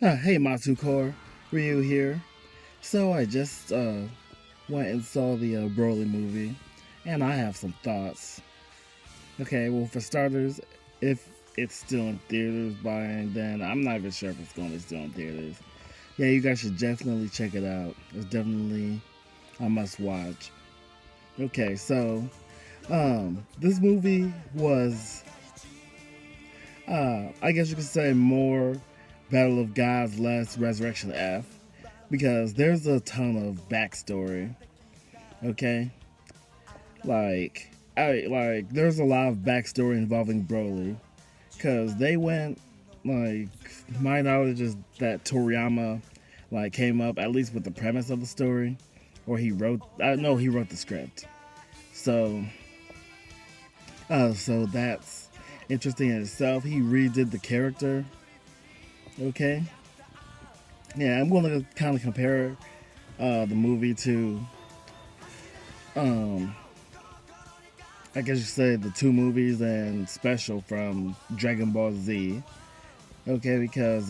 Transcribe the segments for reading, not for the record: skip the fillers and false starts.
Hey Matsu Ryu here. So I just went and saw the Broly movie, and I have some thoughts. Okay, well for starters, if it's still in theaters by then, I'm not even sure if it's going to be still in theaters. Yeah, you guys should definitely check it out. It's definitely a must watch. Okay, so this movie was, I guess you could say more Battle of Gods, less Resurrection F, because there's a ton of backstory. Okay, there's a lot of backstory involving Broly, because they went like my knowledge is that Toriyama came up at least with the premise of the story, or he wrote. I know he wrote the script. So so that's interesting in itself. He redid the character. Okay, yeah, I'm going to kind of compare the movie to um I guess you say the two movies and special from Dragon Ball Z. Okay, because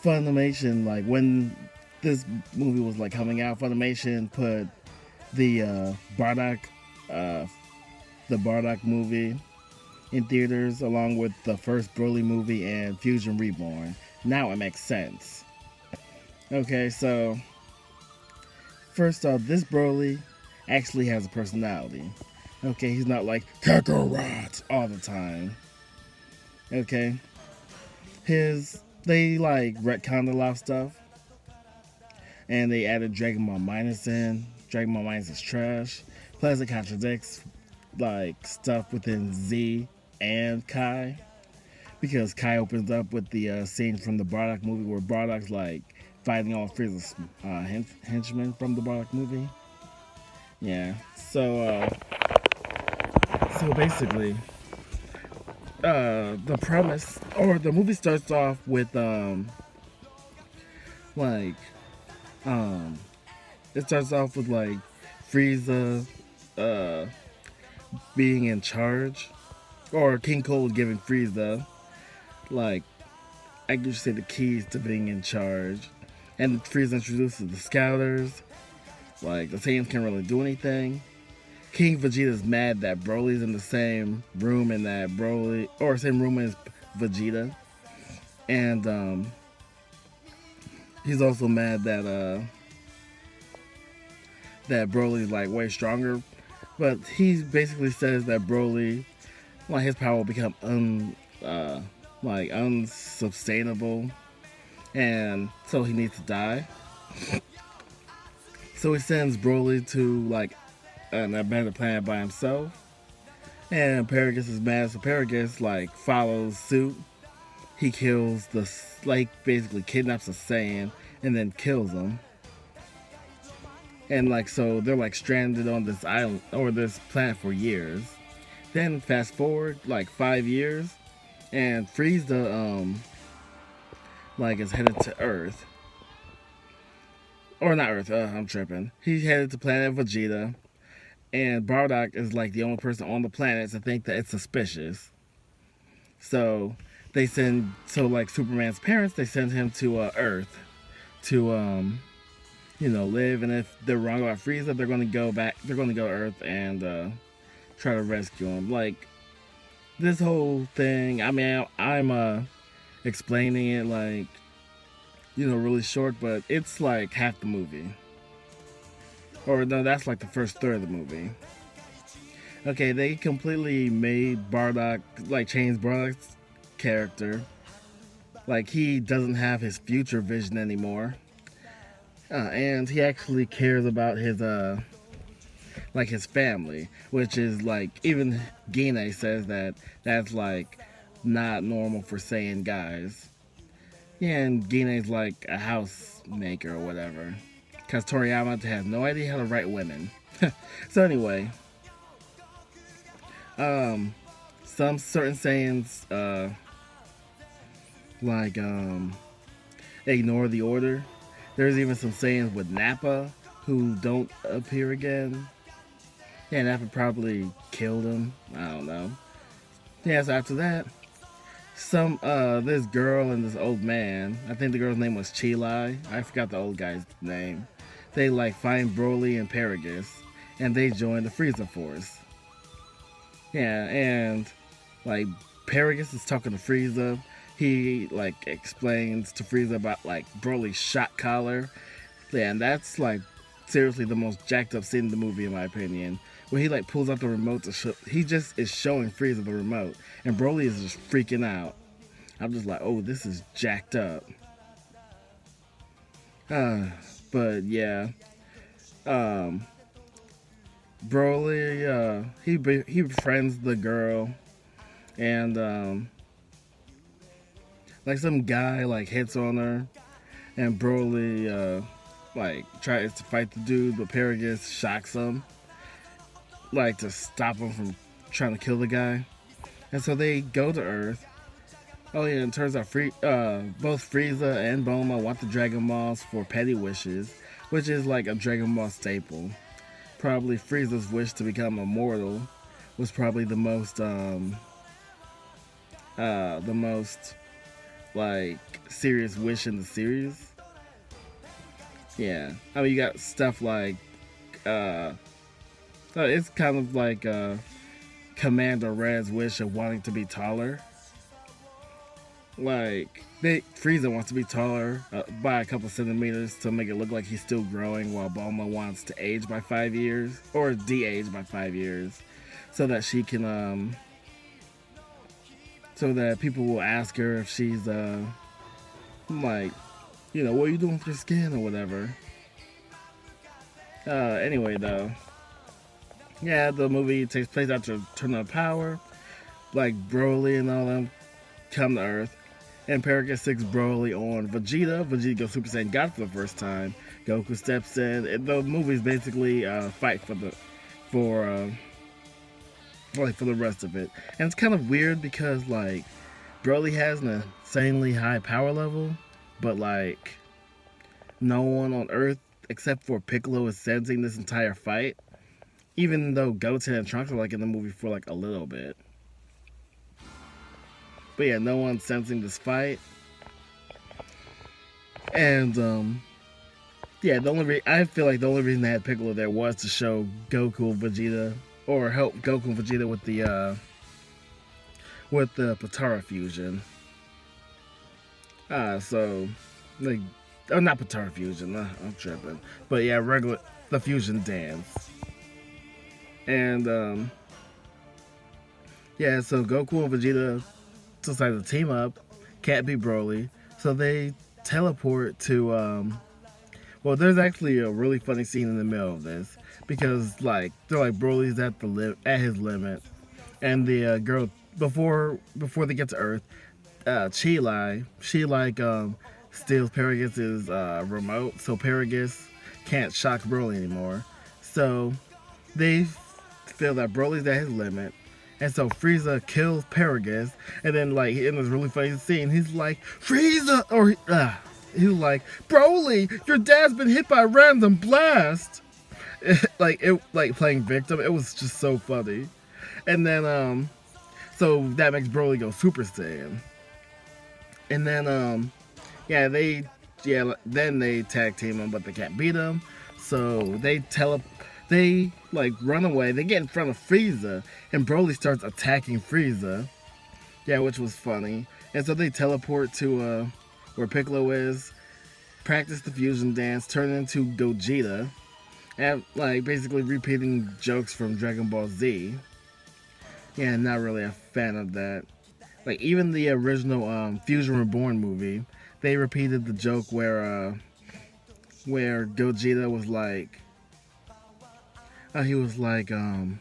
Funimation, like when this movie was like coming out, Funimation put the Bardock, uh, the Bardock movie in theaters along with the first Broly movie and Fusion Reborn. Now it makes sense. Okay, so first off, this Broly actually has a personality. Okay, he's not like Kakarot all the time. Okay, they like retconned a lot of stuff, and they added Dragon Ball Minus in. Dragon Ball Minus is trash. Plus, it contradicts like stuff within Z and Kai, because Kai opens up with the scene from the Bardock movie where Bardock's like fighting all Frieza's henchmen from the Bardock movie. Yeah. So basically, the premise or the movie starts off with like um it starts off with like Frieza uh being in charge, or King Cole giving Frieza like I guess say the keys to being in charge, and Frieza introduces the Scouters. Like the Saiyans can't really do anything. King Vegeta's mad that Broly's in the same room and that Broly or same room as Vegeta, and he's also mad that Broly's like way stronger. But he basically says that Broly, like his power will become unsustainable, and so he needs to die. So he sends Broly to like an abandoned planet by himself, and Paragus is mad. So Paragus like follows suit. He kills basically kidnaps a Saiyan and then kills him. And like so they're like stranded on this island or this planet for years. Then fast forward like 5 years, and Frieza is headed to Earth, or not Earth. I'm tripping. He's headed to planet Vegeta, and Bardock is like the only person on the planet to think that it's suspicious. So like Superman's parents, they send him to Earth to live. And if they're wrong about Frieza, they're going to go back. They're going to go to Earth and try to rescue him. Like this whole thing. I mean, I'm explaining it like really short, but it's like half the movie. Or no, that's like the first third of the movie. Okay, they completely made Bardock like changed Bardock's character. Like he doesn't have his future vision anymore, and he actually cares about his his family, which is like even Gine says that that's like not normal for Saiyan guys. Yeah, and Gine's like a housemaker or whatever, because Toriyama has no idea how to write women. So anyway, um, some certain Saiyans like ignore the order. There's even some Saiyans with Nappa who don't appear again. Yeah, Nappa probably killed him. I don't know. Yeah, so after that, This girl and this old man. I think the girl's name was Chilai. I forgot the old guy's name. They like find Broly and Paragus, and they join the Frieza Force. Yeah, and like Paragus is talking to Frieza. He like explains to Frieza about like Broly's shot collar. Yeah, and that's like seriously the most jacked up scene in the movie in my opinion. When he like pulls out the remote to show, he just is showing Frieza the remote, and Broly is just freaking out. I'm just like, oh, this is jacked up. Uh, but yeah, um, Broly, he befriends the girl, and like some guy like hits on her, and Broly like tries to fight the dude, but Paragus shocks him, like to stop him from trying to kill the guy, and so they go to Earth. Oh yeah, and it turns out both Frieza and Bulma want the Dragon Balls for petty wishes, which is like a Dragon Ball staple. Probably Frieza's wish to become immortal was probably the most like serious wish in the series. Yeah, I mean you got stuff like it's kind of like Commander Red's wish of wanting to be taller. Like Frieza wants to be taller by a couple centimeters to make it look like he's still growing, while Bulma wants to age by 5 years or de-age by 5 years, so that she can so that people will ask her if she's like, you know, what are you doing with your skin or whatever. Anyway though, yeah, the movie takes place after Turn of Power. Like Broly and all them come to Earth, and Paragus sticks Broly on Vegeta. Vegeta goes Super Saiyan God for the first time. Goku steps in. And the movie's basically a fight for for the rest of it. And it's kind of weird because like Broly has an insanely high power level, but like no one on Earth except for Piccolo is sensing this entire fight. Even though Goten and Trunks are like in the movie for like a little bit. But yeah, no one's sensing this fight. And yeah, I feel like the only reason they had Piccolo there was to show Goku and Vegeta, or help Goku and Vegeta with the Patara fusion. So like, oh, not Patara fusion. I'm tripping. But yeah, the fusion dance. And yeah, so Goku and Vegeta decide to team up. Can't beat Broly, so they teleport to well, there's actually a really funny scene in the middle of this, because like they're like Broly's at his limit, and the girl before they get to Earth, she like steals Paragus's remote, so Paragus can't shock Broly anymore. So they feel that Broly's at his limit. And so Frieza kills Paragus, and then like in this really funny scene, he's like, Frieza, or he's like, Broly, your dad's been hit by a random blast. Like playing victim. It was just so funny. And then so that makes Broly go Super Saiyan. And then then they tag team him, but they can't beat him. So they like run away. They get in front of Frieza, and Broly starts attacking Frieza. Yeah, which was funny. And so they teleport to where Piccolo is, practice the fusion dance, turn into Gogeta, and like basically repeating jokes from Dragon Ball Z. Yeah, not really a fan of that. Like even the original Fusion Reborn movie, they repeated the joke where Gogeta was like, he was like, you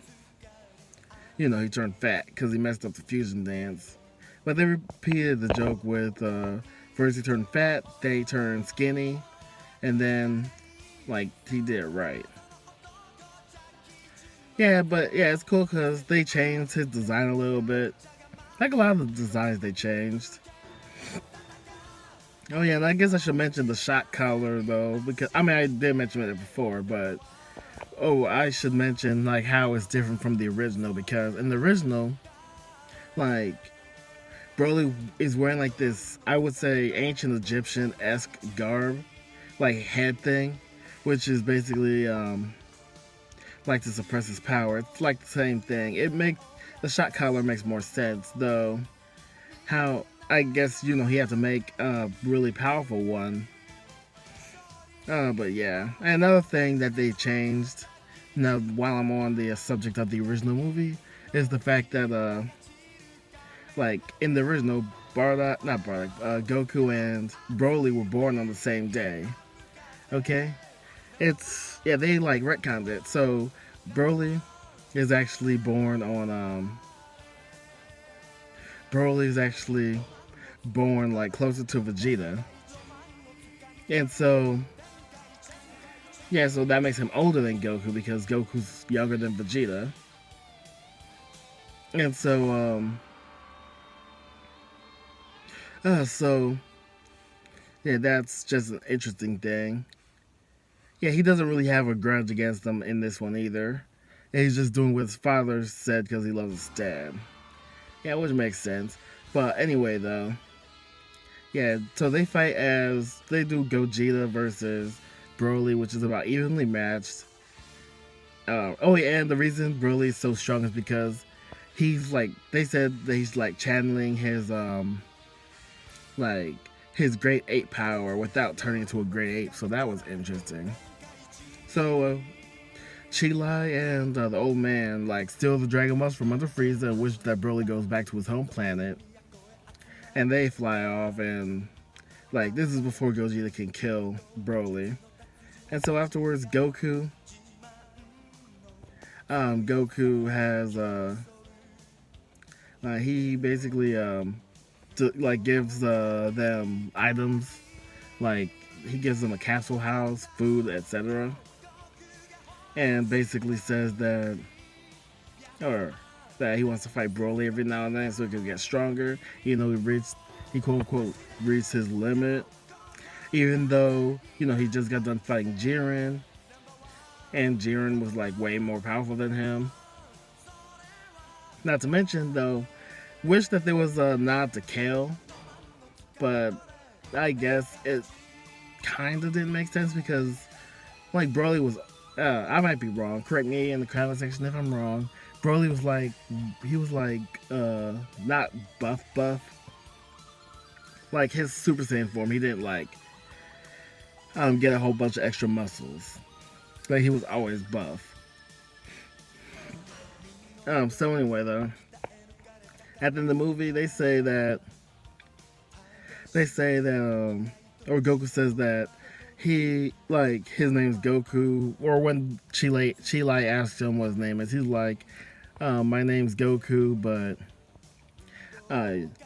know, he turned fat because he messed up the fusion dance. But they repeated the joke with, first he turned fat, then he turned skinny, and then, like, he did it right. Yeah, but yeah, it's cool because they changed his design a little bit. Like a lot of the designs they changed. Oh yeah, and I guess I should mention the shot collar though, because I mean I did mention it before, but I should mention like how it's different from the original, because in the original, like Broly is wearing like this, I would say, ancient Egyptian-esque garb, like head thing, which is basically like to suppress his power. It's like the same thing. It make the shot collar makes more sense though. How I guess he had to make a really powerful one. But yeah, another thing that they changed. Now, while I'm on the subject of the original movie, is the fact that like in the original, Goku and Broly were born on the same day. Okay, they like retconned it. So Broly is actually born on Broly is actually born like closer to Vegeta, and so that makes him older than Goku because Goku's younger than Vegeta, and so yeah, that's just an interesting thing. Yeah, he doesn't really have a grudge against them in this one either. And he's just doing what his father said because he loves his dad. Yeah, which makes sense. But anyway, though, yeah, so they fight as they do Gogeta versus Broly, which is about evenly matched. And the reason Broly is so strong is because he's like they said that he's like channeling his like his great ape power without turning into a great ape. So that was interesting. So Chilai and the old man like steal the Dragon Ball from under Frieza and wish that Broly goes back to his home planet. And they fly off, and like this is before Gogeta can kill Broly. And so afterwards, Goku has he basically gives them items, like he gives them a castle house, food, etc. And basically says that he wants to fight Broly every now and then so he can get stronger. He quote unquote reached his limit. Even though, he just got done fighting Jiren. And Jiren was like way more powerful than him. Not to mention though, wish that there was a nod to Kale. But I guess it kinda didn't make sense because like Broly was I might be wrong. Correct me in the comment section if I'm wrong. Broly was not buff. Like his Super Saiyan form, he didn't get a whole bunch of extra muscles. Like he was always buff. So anyway though, at the end of the movie they say that or Goku says that his name's Goku, or when Chilai asks him what his name is, he's like, my name's Goku, but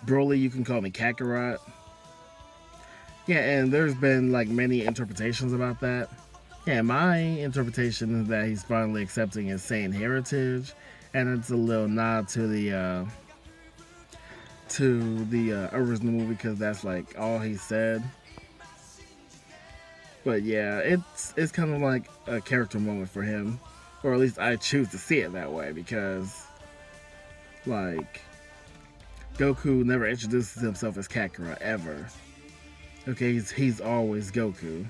Broly, you can call me Kakarot. Yeah, and there's been like many interpretations about that. Yeah, my interpretation is that he's finally accepting his Saiyan heritage, and it's a little nod to the original movie because that's like all he said. But yeah, it's kind of like a character moment for him, or at least I choose to see it that way because like Goku never introduces himself as Kakarot ever. Okay, he's always Goku.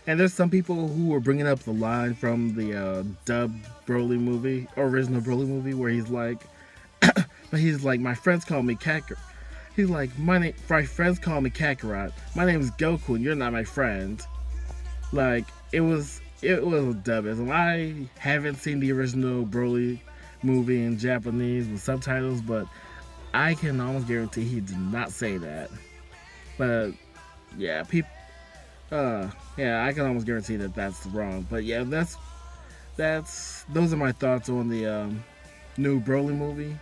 And there's some people who were bringing up the line from the dubbed Broly movie, original Broly movie, where he's like, my friends call me Kakarot. He's like, my friends call me Kakarot. My name is Goku, and you're not my friend. Like it was dubbism. I haven't seen the original Broly movie in Japanese with subtitles, but I can almost guarantee he did not say that. But yeah, I can almost guarantee that that's wrong. But yeah, those are my thoughts on the new Broly movie.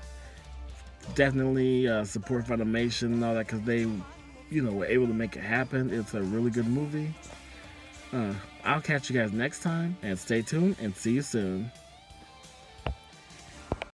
Definitely support Funimation and all that because they, were able to make it happen. It's a really good movie. I'll catch you guys next time, and stay tuned and see you soon.